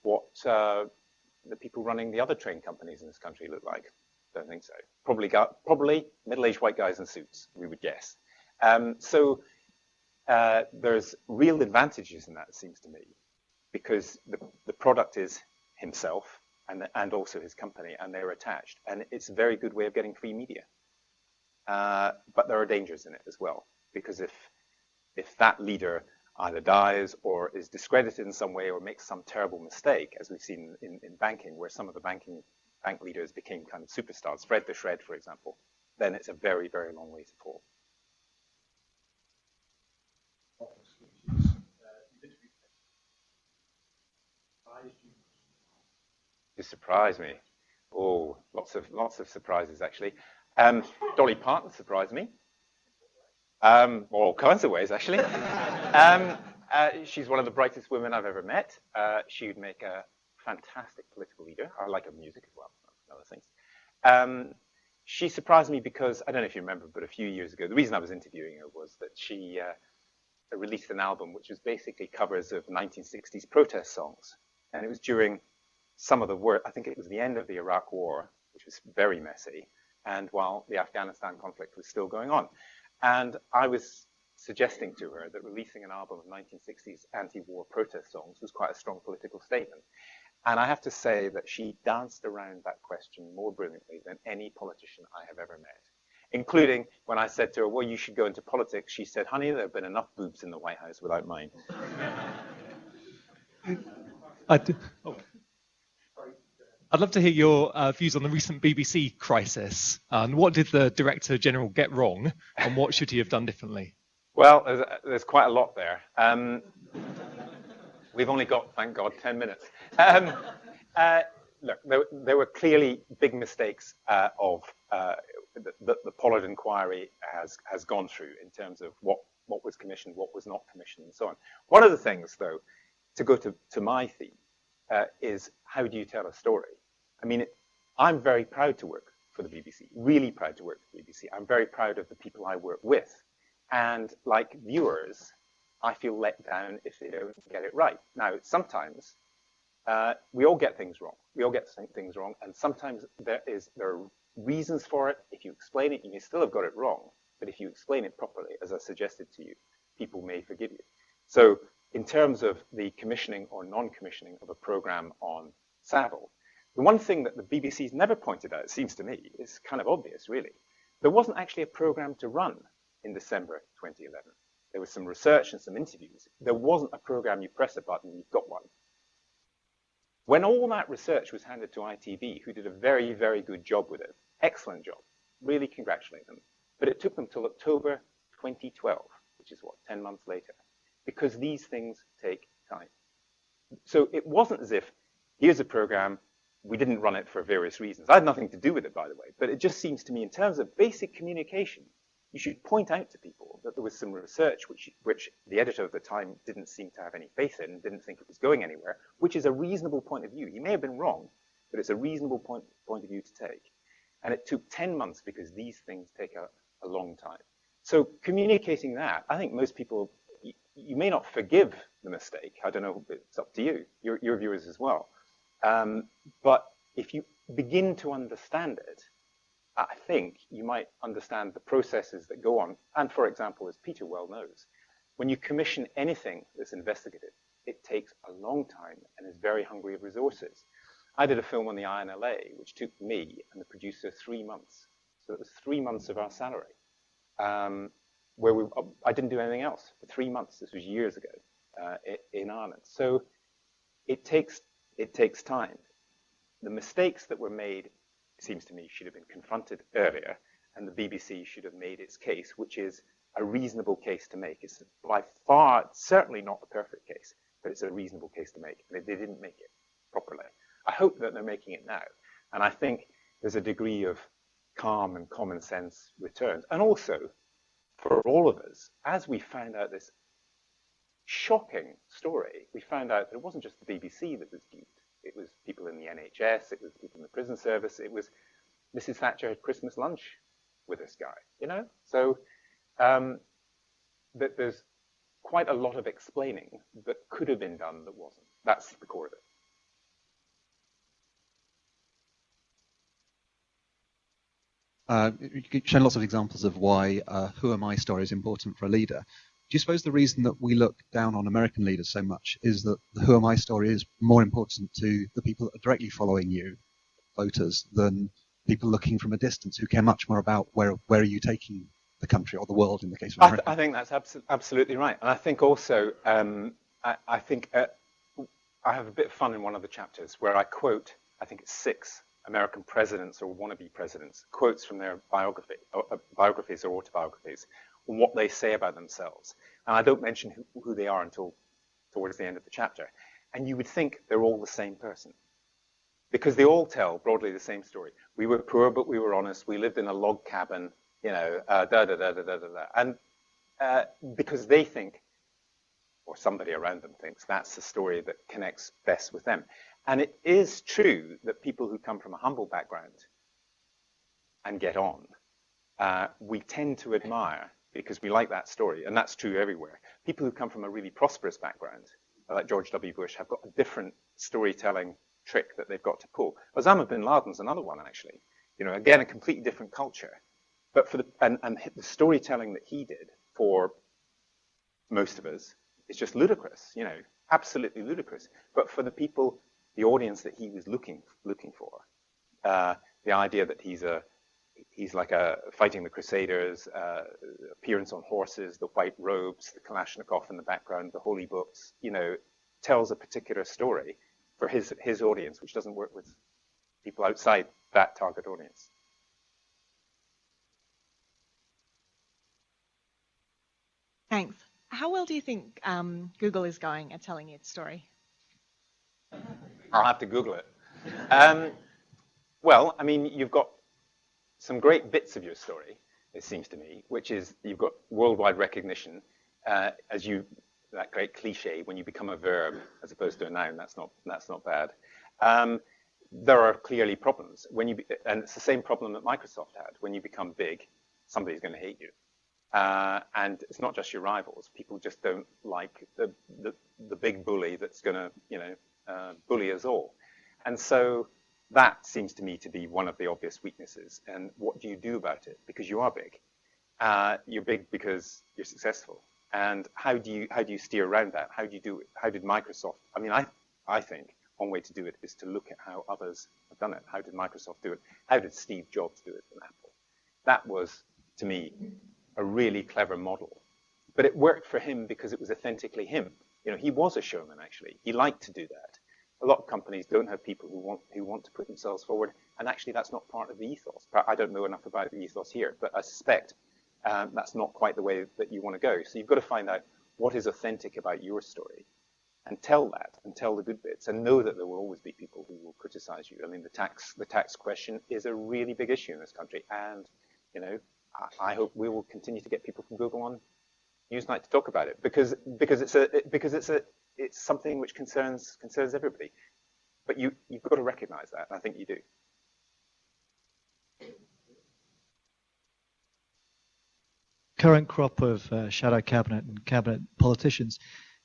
what the people running the other train companies in this country look like? Don't think so. Probably middle-aged white guys in suits, we would guess. So there's real advantages in that, it seems to me, because the product is himself and also his company, and they're attached. And it's a very good way of getting free media. But there are dangers in it as well, because if that leader either dies or is discredited in some way or makes some terrible mistake, as we've seen in banking, where some of the bank leaders became kind of superstars, Fred the Shred, for example, then it's a very, very long way to fall. You surprised me. Oh, lots of surprises actually. Dolly Parton surprised me. All kinds of ways actually. She's one of the brightest women I've ever met. She would make a fantastic political leader. I like her music as well, other things. She surprised me because, I don't know if you remember, but a few years ago, the reason I was interviewing her was that she released an album which was basically covers of 1960s protest songs. And it was during some of the work, I think it was the end of the Iraq War, which was very messy, and while the Afghanistan conflict was still going on. And I was suggesting to her that releasing an album of 1960s anti-war protest songs was quite a strong political statement. And I have to say that she danced around that question more brilliantly than any politician I have ever met, including when I said to her, well, you should go into politics. She said, honey, there have been enough boobs in the White House without mine. I'd love to hear your views on the recent BBC crisis. And what did the Director General get wrong, and what should he have done differently? Well, there's quite a lot there. We've only got, thank God, 10 minutes. Look, there were clearly big mistakes of the Pollard inquiry has gone through in terms of what was commissioned, what was not commissioned, and so on. One of the things, though, to go to my theme, is how do you tell a story? I mean, I'm very proud to work for the BBC, really proud to work for the BBC. I'm very proud of the people I work with. And like viewers, I feel let down if they don't get it right. Now, sometimes we all get things wrong. We all get things wrong. And sometimes there are reasons for it. If you explain it, you may still have got it wrong, but if you explain it properly, as I suggested to you, people may forgive you. So in terms of the commissioning or non-commissioning of a program on Savile, the one thing that the BBC's never pointed out, it seems to me, is kind of obvious, really. There wasn't actually a program to run in December 2011. There was some research and some interviews. There wasn't a program you press a button, you've got one. When all that research was handed to ITV, who did a very, very good job with it, excellent job, really congratulate them, but it took them till October 2012, which is what, 10 months later, because these things take time. So it wasn't as if, here's a program, we didn't run it for various reasons. I had nothing to do with it, by the way, but it just seems to me in terms of basic communication, you should point out to people that there was some research which the editor at the time didn't seem to have any faith in, didn't think it was going anywhere, which is a reasonable point of view. He may have been wrong, but it's a reasonable point of view to take. And it took 10 months because these things take a long time. So communicating that, I think most people, you may not forgive the mistake. I don't know, it's up to you, your viewers as well. But if you begin to understand it, I think you might understand the processes that go on. And for example, as Peter well knows, when you commission anything that's investigative, it takes a long time and is very hungry of resources. I did a film on the INLA, which took me and the producer 3 months. So it was 3 months of our salary, where I didn't do anything else for 3 months. This was years ago in Ireland. So it takes time. The mistakes that were made, it seems to me, should have been confronted earlier, and the BBC should have made its case, which is a reasonable case to make. It's by far, certainly not a perfect case, but it's a reasonable case to make, and they didn't make it properly. I hope that they're making it now, and I think there's a degree of calm and common sense returns. And also, for all of us, as we found out this shocking story, we found out that it wasn't just the BBC that was duped. It was people in the NHS, it was people in the prison service, it was Mrs. Thatcher had Christmas lunch with this guy, you know? So that there's quite a lot of explaining that could have been done that wasn't. That's the core of it. You've shown lots of examples of why who am I story is important for a leader. Do you suppose the reason that we look down on American leaders so much is that the who am I story is more important to the people that are directly following you, voters, than people looking from a distance who care much more about where are you taking the country or the world in the case of America? I think that's absolutely right. And I think also, I think I have a bit of fun in one of the chapters where I quote, I think it's 6 American presidents or wannabe presidents, quotes from their biographies or autobiographies, on what they say about themselves. And I don't mention who they are until towards the end of the chapter. And you would think they're all the same person, because they all tell broadly the same story. We were poor, but we were honest. We lived in a log cabin, you know, And because they think, or somebody around them thinks, that's the story that connects best with them. And it is true that people who come from a humble background and get on, we tend to admire, because we like that story, and that's true everywhere. People who come from a really prosperous background, like George W. Bush, have got a different storytelling trick that they've got to pull. Osama bin Laden's another one, actually. You know, again, a completely different culture. But for the storytelling that he did for most of us is just ludicrous, you know, absolutely ludicrous. But for the people, the audience that he was looking for, the idea that he's like fighting the Crusaders, appearance on horses, the white robes, the Kalashnikov in the background, the holy books, you know, tells a particular story for his audience, which doesn't work with people outside that target audience. Thanks. How well do you think Google is going at telling its story? I'll have to Google it. Well, I mean, you've got some great bits of your story, it seems to me, which is you've got worldwide recognition, that great cliche, when you become a verb as opposed to a noun, that's not bad. There are clearly problems and it's the same problem that Microsoft had. When you become big, somebody's going to hate you. And it's not just your rivals. People just don't like the big bully that's going to, bully us all. And so That seems to me to be one of the obvious weaknesses. And what do you do about it? Because you are big. You're big because you're successful. And how do you steer around that? How do you do it? How did Microsoft? I mean, I think one way to do it is to look at how others have done it. How did Microsoft do it? How did Steve Jobs do it in Apple? That was, to me, a really clever model. But it worked for him because it was authentically him. You know, he was a showman, actually. He liked to do that. A lot of companies don't have people who want to put themselves forward, and actually that's not part of the ethos. I don't know enough about the ethos here, but I suspect that's not quite the way that you want to go. So you've got to find out what is authentic about your story, and tell that, and tell the good bits, and know that there will always be people who will criticize you. I mean, the tax question is a really big issue in this country, and you know, I hope we will continue to get people from Google on Newsnight to talk about it, because it's something which concerns everybody. But you've got to recognise that, and I think you do. Current crop of shadow cabinet and cabinet politicians,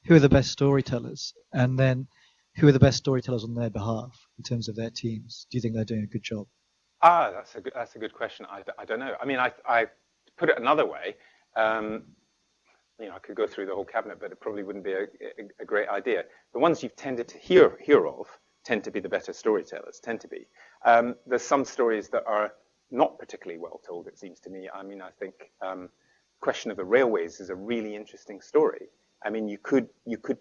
who are the best storytellers? And then who are the best storytellers on their behalf in terms of their teams? Do you think they're doing a good job? That's a good question. I don't know. I mean, I put it another way. You know, I could go through the whole cabinet, but it probably wouldn't be a great idea. The ones you've tended to hear of tend to be the better storytellers, tend to be. There's some stories that are not particularly well told, it seems to me. I mean, I think question of the railways is a really interesting story. I mean, you could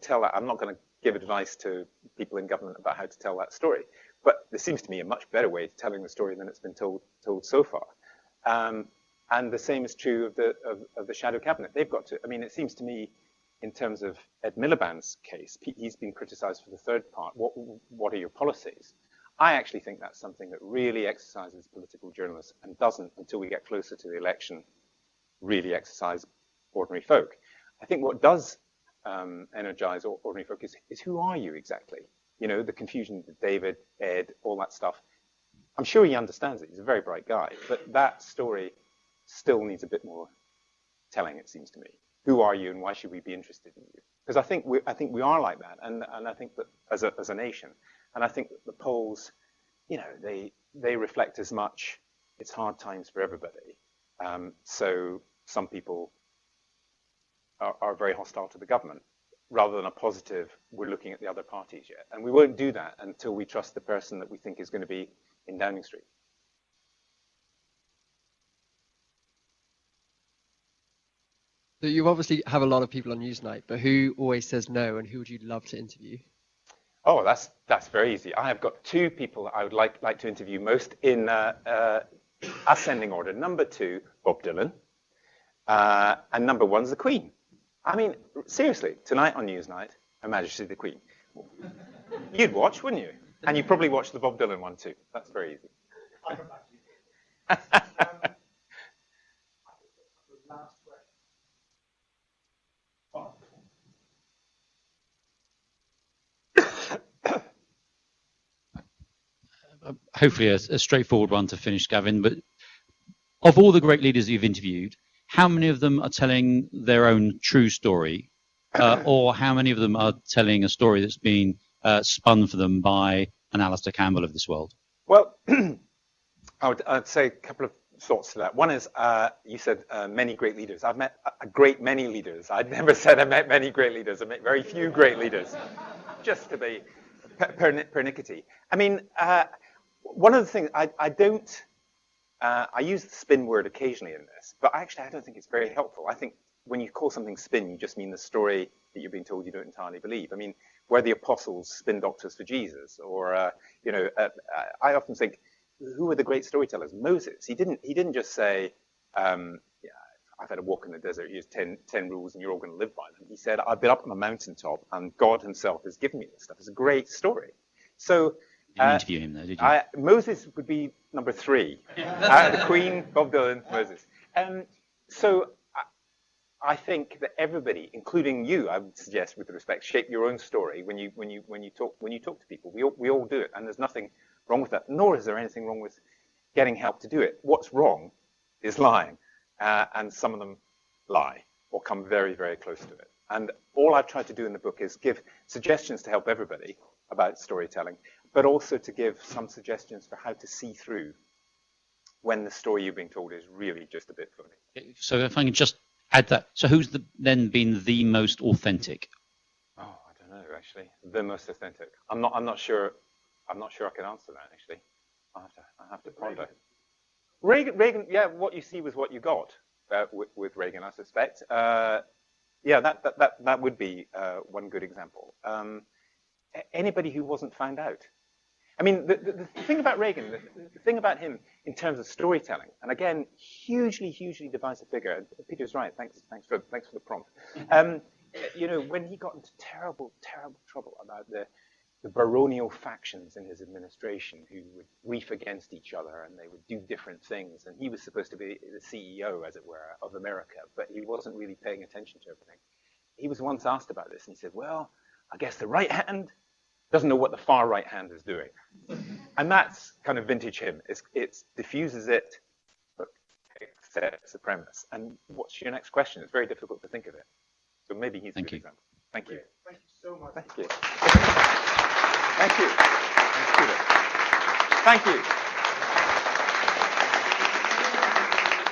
tell that. I'm not going to give advice to people in government about how to tell that story, but there seems to me a much better way of telling the story than it's been told so far. And the same is true of the shadow cabinet. They've got to. I mean, it seems to me, in terms of Ed Miliband's case, he's been criticised for the third part. What are your policies? I actually think that's something that really exercises political journalists and doesn't, until we get closer to the election, really exercise ordinary folk. I think what does energize ordinary folk is who are you exactly? You know, the confusion with David, Ed, all that stuff. I'm sure he understands it. He's a very bright guy. But that story still needs a bit more telling, it seems to me. Who are you and why should we be interested in you? Because I think we are like that. And I think that as a nation, and I think that the polls, you know, they reflect as much. It's hard times for everybody. So some people are very hostile to the government, rather than a positive, we're looking at the other parties yet. And we won't do that until we trust the person that we think is going to be in Downing Street. So you obviously have a lot of people on Newsnight, but who always says no, and who would you love to interview? Oh, that's very easy. I have got two people that I would like to interview most in ascending order. Number 2, Bob Dylan, and number 1's the Queen. I mean, seriously, tonight on Newsnight, Her Majesty the Queen. You'd watch, wouldn't you? And you'd probably watch the Bob Dylan one too. That's very easy. I'll come back to you. Hopefully a straightforward one to finish, Gavin, but of all the great leaders you've interviewed, how many of them are telling their own true story, or how many of them are telling a story that's been spun for them by an Alistair Campbell of this world? Well, I'd say a couple of thoughts to that. One is, you said many great leaders. I've met a great many leaders. I'd never said I met many great leaders. I met very few great leaders, just to be pernickety. I mean, one of the things, I use the spin word occasionally in this, but actually I don't think it's very helpful. I think when you call something spin, you just mean the story that you're being told you don't entirely believe. I mean, were the apostles spin doctors for Jesus? Or, you know, I often think, who were the great storytellers? Moses. He didn't just say, yeah, I've had a walk in the desert, here's 10 rules and you're all going to live by them. He said, I've been up on the mountaintop and God himself has given me this stuff. It's a great story. So, you didn't interview him though, did you? Moses would be number 3. The Queen, Bob Dylan, Moses. So I think that everybody, including you, I would suggest, with respect, shape your own story when you talk to people. We all do it, and there's nothing wrong with that. Nor is there anything wrong with getting help to do it. What's wrong is lying, and some of them lie or come very, very close to it. And all I've tried to do in the book is give suggestions to help everybody about storytelling, but also to give some suggestions for how to see through when the story you're being told is really just a bit phony. So if I can just add that, so who's then been the most authentic? Oh, I don't know, actually. The most authentic. I'm not sure I can answer that, actually. I'll have to ponder. Reagan, yeah, what you see was what you got with Reagan, I suspect. Yeah, that would be one good example. Anybody who wasn't found out. I mean, the thing about Reagan, the thing about him in terms of storytelling, and again, hugely divisive figure. Peter's right. Thanks for the prompt. You know, when he got into terrible trouble about the baronial factions in his administration who would reef against each other and they would do different things, and he was supposed to be the CEO, as it were, of America, but he wasn't really paying attention to everything. He was once asked about this, and he said, "Well, I guess the right hand doesn't know what the far right hand is doing." And that's kind of vintage him. It diffuses it, but accepts the premise. And what's your next question? It's very difficult to think of it. So maybe he's a good example. Thank you. Thank you so much. Thank you. Thank you. Thank you. Thank you.